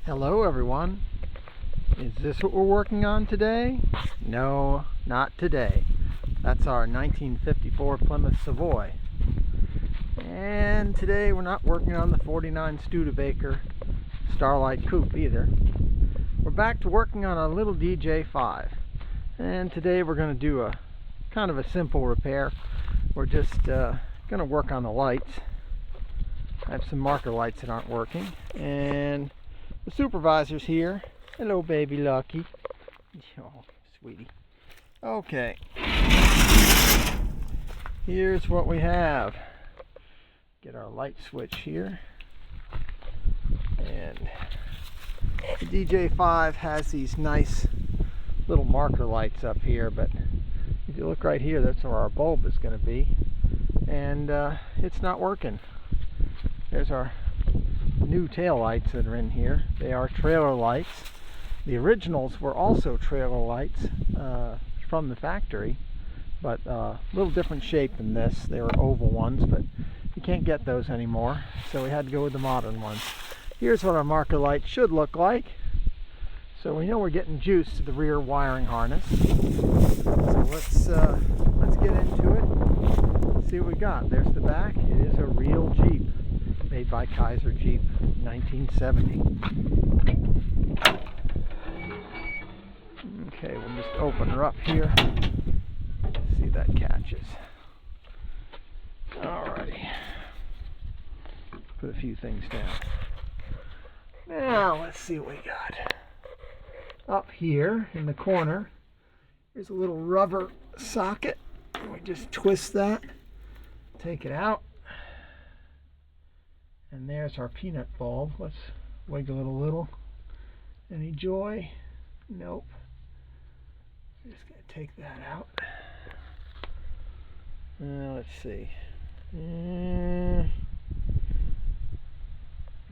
Hello everyone. Is this what we're working on today? No, not today. That's our 1954 Plymouth Savoy. And today we're not working on the 49 Studebaker Starlight Coupe either. We're back to working on a little DJ5. And today we're going to do a kind of a simple repair. We're just going to work on the lights. I have some marker lights that aren't working. And the supervisor's here. Hello, baby Lucky. Oh, sweetie. Okay. Here's what we have. Get our light switch here. And the DJ5 has these nice little marker lights up here, but if you look right here, that's where our bulb is going to be. And it's not working. There's our new tail lights that are in here. They are trailer lights. The originals were also trailer lights from the factory, but a little different shape than this. They were oval ones, but you can't get those anymore, so we had to go with the modern ones. Here's what our marker light should look like. So we know we're getting juice to the rear wiring harness. So let's get into it. Let's see what we got. There's the back. It is a real Jeep. Made by Kaiser Jeep, 1970. Okay, we'll just open her up here. See if that catches. Alrighty. Put a few things down. Now, let's see what we got. Up here in the corner, there's a little rubber socket. We just twist that, take it out. And there's our peanut bulb. Let's wiggle it a little. Any joy? Nope. Just gonna take that out. Let's see.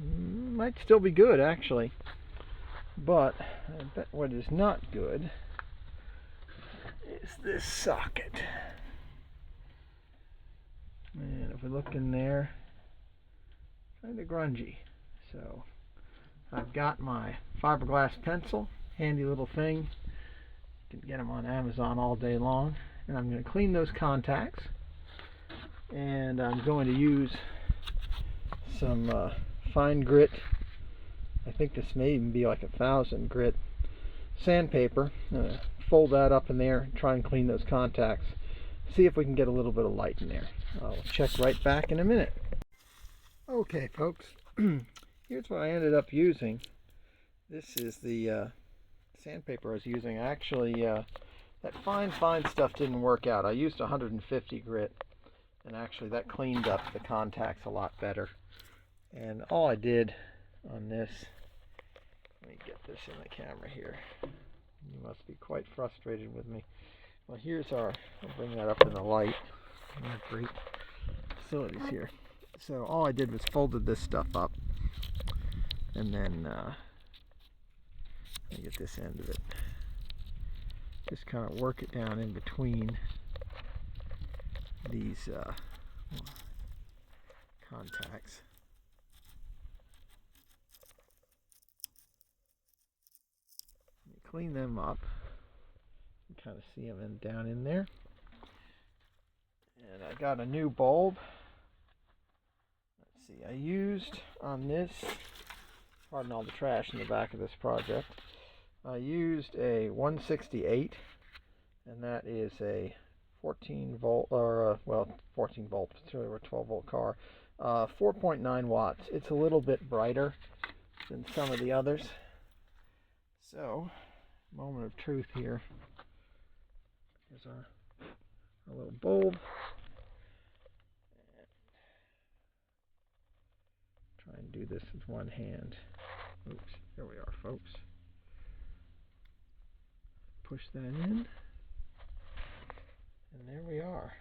Might still be good actually. But I bet what is not good is this socket. And if we look in there, kind of grungy. So I've got my fiberglass pencil, handy little thing. You can get them on Amazon all day long. And I'm going to clean those contacts. And I'm going to use some fine grit. I think this may even be like 1,000 grit sandpaper. Fold that up in there and try and clean those contacts. See if we can get a little bit of light in there. I'll check right back in a minute. Okay folks, here's what I ended up using. This is the sandpaper I was using. Actually, that fine stuff didn't work out. I used 150 grit, and actually that cleaned up the contacts a lot better. And all I did on this, let me get this in the camera here. You must be quite frustrated with me. Well, here's our, I'll bring that up in the light. Great facilities here. So all I did was folded this stuff up, and then let me get this end of it. Just kind of work it down in between these contacts. Clean them up. You can kind of see them down in there. And I got a new bulb. I used on this, pardon all the trash in the back of this project, I used a 168, and that is a 14 volt, or well, 14 volt, it's really a 12 volt car, 4.9 watts. It's a little bit brighter than some of the others. So, moment of truth here. Here's our little bulb. Try and do this with one hand. Oops, there we are, folks. Push that in, and there we are.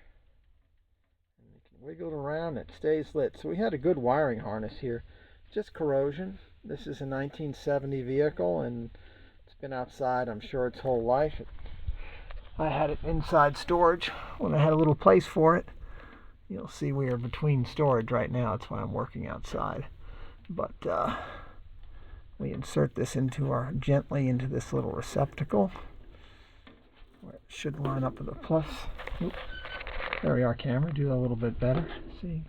And you can wiggle it around, it stays lit. So we had a good wiring harness here. Just corrosion. This is a 1970 vehicle, and it's been outside, I'm sure, its whole life. I had it inside storage when I had a little place for it. You'll see we are between storage right now. That's why I'm working outside. But we insert this gently into this little receptacle, where it should line up with a plus. Oop. There we are, camera. Do that a little bit better. See,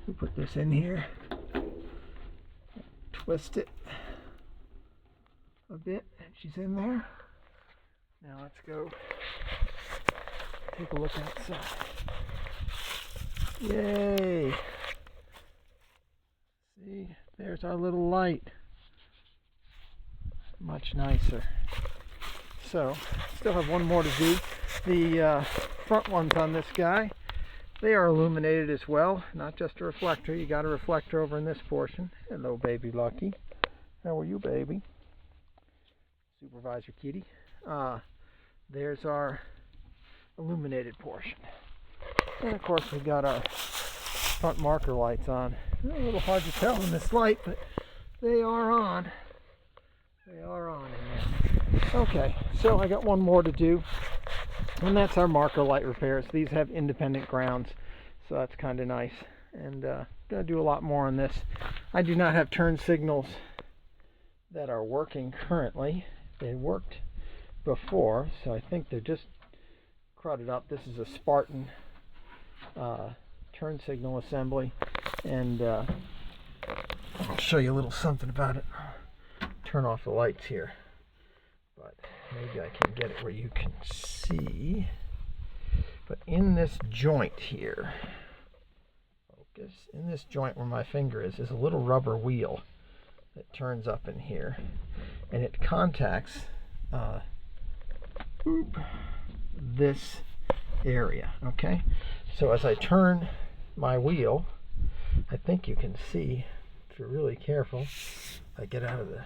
we put this in here, twist it a bit, and she's in there. Now let's go take a look outside. Yay! See, there's our little light. Much nicer. So, still have one more to do. The front ones on this guy, they are illuminated as well, not just a reflector. You got a reflector over in this portion. Hello, baby Lucky. How are you, baby? Supervisor Kitty. There's our illuminated portion. And of course, we've got our front marker lights on. A little hard to tell in this light, but they are on. They are on in there. Okay, so I got one more to do, and that's our marker light repairs. These have independent grounds, so that's kind of nice. And gonna do a lot more on this. I do not have turn signals that are working currently. They worked before, so I think they're just crudded up. This is a Spartan turn signal assembly, and I'll show you a little something about it. Turn off the lights here, but maybe I can get it where you can see. But in this joint here, focus, in this joint where my finger is a little rubber wheel that turns up in here, and it contacts this area. Okay, so as I turn my wheel, I think you can see, if you're really careful, I get out of the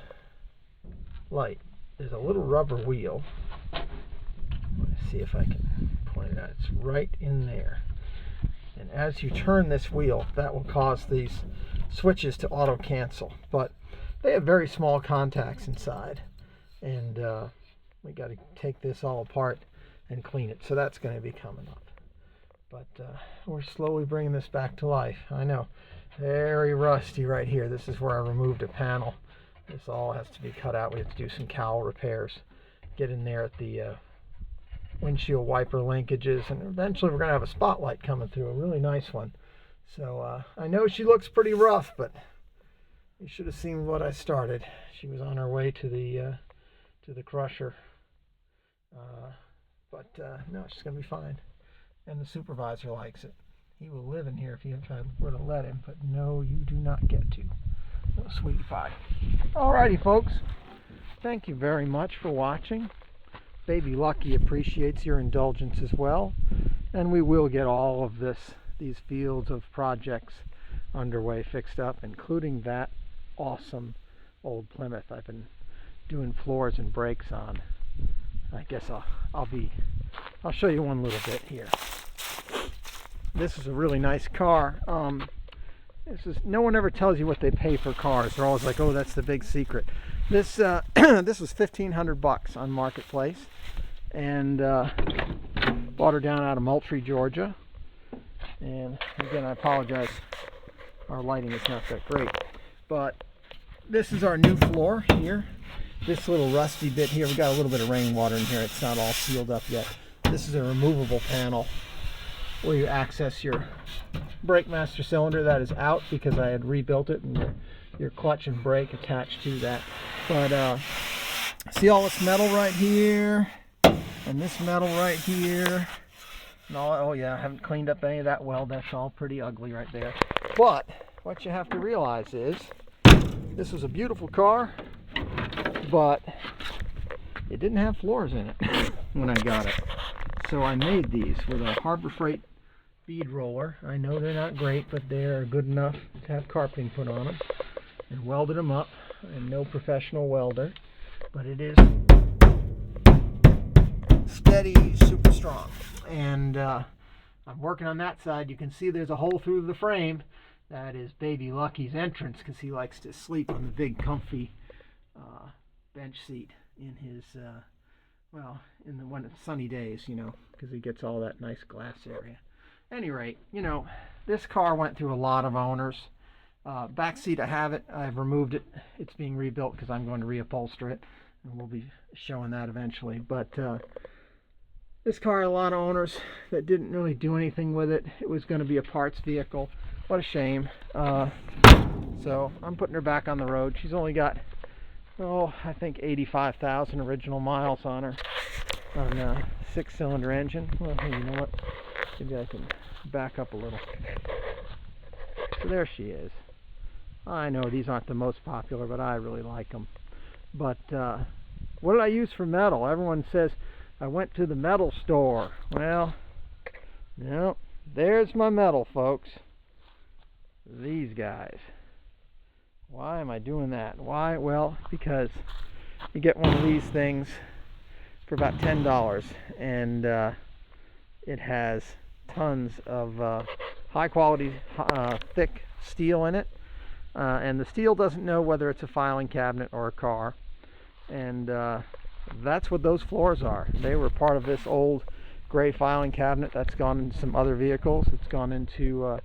light, there's a little rubber wheel. Let's see if I can point it out. It's right in there, and as you turn this wheel, that will cause these switches to auto cancel, but they have very small contacts inside, and we got to take this all apart and clean it, so that's going to be coming up. But we're slowly bringing this back to life. I know, very rusty right here. This is where I removed a panel. This all has to be cut out. We have to do some cowl repairs, get in there at the windshield wiper linkages, and eventually we're going to have a spotlight coming through, a really nice one. So I know she looks pretty rough, but you should have seen what I started. She was on her way to the crusher. But no, she's going to be fine. And the supervisor likes it. He will live in here if I were to let him, but no, you do not get to. No, sweetie pie. Alrighty, folks. Thank you very much for watching. Baby Lucky appreciates your indulgence as well. And we will get all of these fields of projects underway, fixed up, including that awesome old Plymouth I've been doing floors and brakes on. I guess I'll show you one little bit here. This is a really nice car. No one ever tells you what they pay for cars. They're always like, oh, that's the big secret. This this was $1,500 on Marketplace, and bought her down out of Moultrie, Georgia. And again, I apologize, our lighting is not that great, but this is our new floor here. This little rusty bit here, we got a little bit of rainwater in here. It's not all sealed up yet. This is a removable panel where you access your brake master cylinder. That is out because I had rebuilt it, and your clutch and brake attached to that. But see all this metal right here, and this metal right here, and all. Oh yeah, I haven't cleaned up any of that weld. That's all pretty ugly right there. But what you have to realize is, this was a beautiful car, but it didn't have floors in it when I got it. So I made these with a Harbor Freight bead roller. I know they're not great, but they're good enough to have carpeting put on them, and welded them up. I'm no professional welder, but it is steady, super strong. And I'm working on that side. You can see there's a hole through the frame. That is Baby Lucky's entrance, because he likes to sleep on the big comfy bench seat in his when it's sunny days, because he gets all that nice glass area. Any rate, this car went through a lot of owners. Back seat, I have it. I've removed it. It's being rebuilt because I'm going to reupholster it, and we'll be showing that eventually. But this car had a lot of owners that didn't really do anything with it. It was going to be a parts vehicle. What a shame. So I'm putting her back on the road. She's only got, I think 85,000 original miles on her, on a 6-cylinder engine. Well, hey, you know what? Maybe I can back up a little. So there she is. I know these aren't the most popular, but I really like them. But what did I use for metal? Everyone says I went to the metal store. Well, no, there's my metal, folks. These guys. Why am I doing that? Why? Well, because you get one of these things for about $10, and it has tons of high quality, thick steel in it, and the steel doesn't know whether it's a filing cabinet or a car, and that's what those floors are. They were part of this old gray filing cabinet that's gone into some other vehicles. It's gone into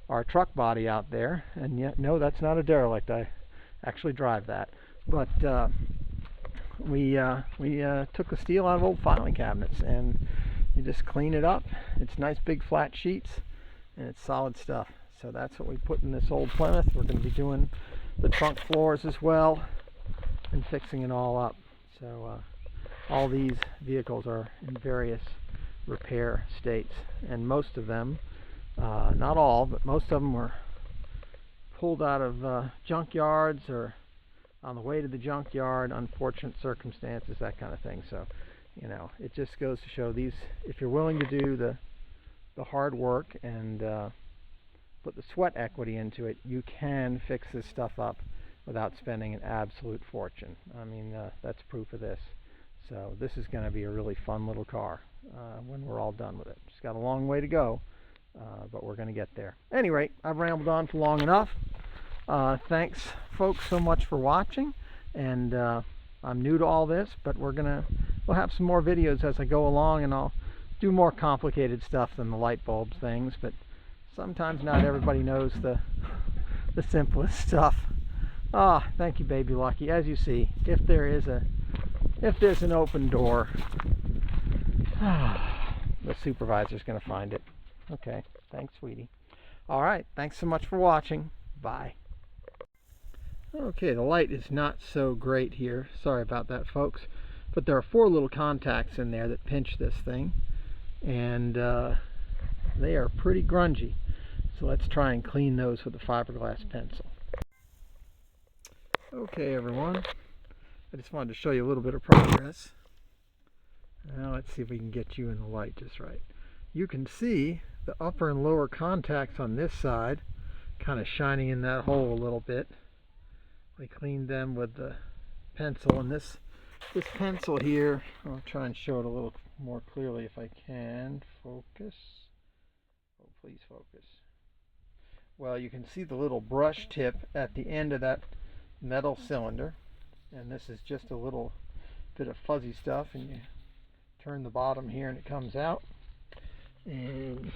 our truck body out there, and yet no, that's not a derelict. I actually drive that, but we took the steel out of old filing cabinets, and you just clean it up. It's nice big flat sheets, and it's solid stuff. So that's what we put in this old Plymouth. We're going to be doing the trunk floors as well and fixing it all up. So all these vehicles are in various repair states, and most of them, not all, but most of them were pulled out of junkyards or on the way to the junkyard, unfortunate circumstances, that kind of thing. So, you know, it just goes to show these, if you're willing to do the hard work and put the sweat equity into it, you can fix this stuff up without spending an absolute fortune. I mean, that's proof of this. So this is going to be a really fun little car when we're all done with it. It's got a long way to go, but we're going to get there. At any rate, I've rambled on for long enough. Thanks, folks, so much for watching. And I'm new to all this, but we'll have some more videos as I go along, and I'll do more complicated stuff than the light bulbs things. But sometimes not everybody knows the simplest stuff. Thank you, baby Lucky. As you see, if there's an open door, the supervisor's going to find it. Okay, thanks, sweetie. All right, thanks so much for watching. Bye. Okay, the light is not so great here. Sorry about that, folks. But there are 4 little contacts in there that pinch this thing, and they are pretty grungy. So let's try and clean those with a fiberglass pencil. Okay, everyone. I just wanted to show you a little bit of progress. Now let's see if we can get you in the light just right. You can see the upper and lower contacts on this side kind of shining in that hole a little bit. We cleaned them with the pencil, and this pencil here, I'll try and show it a little more clearly if I can. Focus. Oh, please focus. Well, you can see the little brush tip at the end of that metal cylinder, and this is just a little bit of fuzzy stuff, and you turn the bottom here and it comes out. And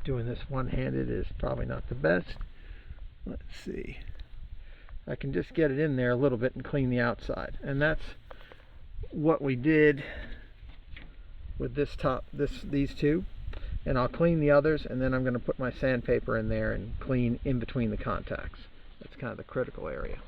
doing this one-handed is probably not the best. Let's see. I can just get it in there a little bit and clean the outside, and that's what we did with these two. And I'll clean the others, and then I'm going to put my sandpaper in there and clean in between the contacts. That's kind of the critical area.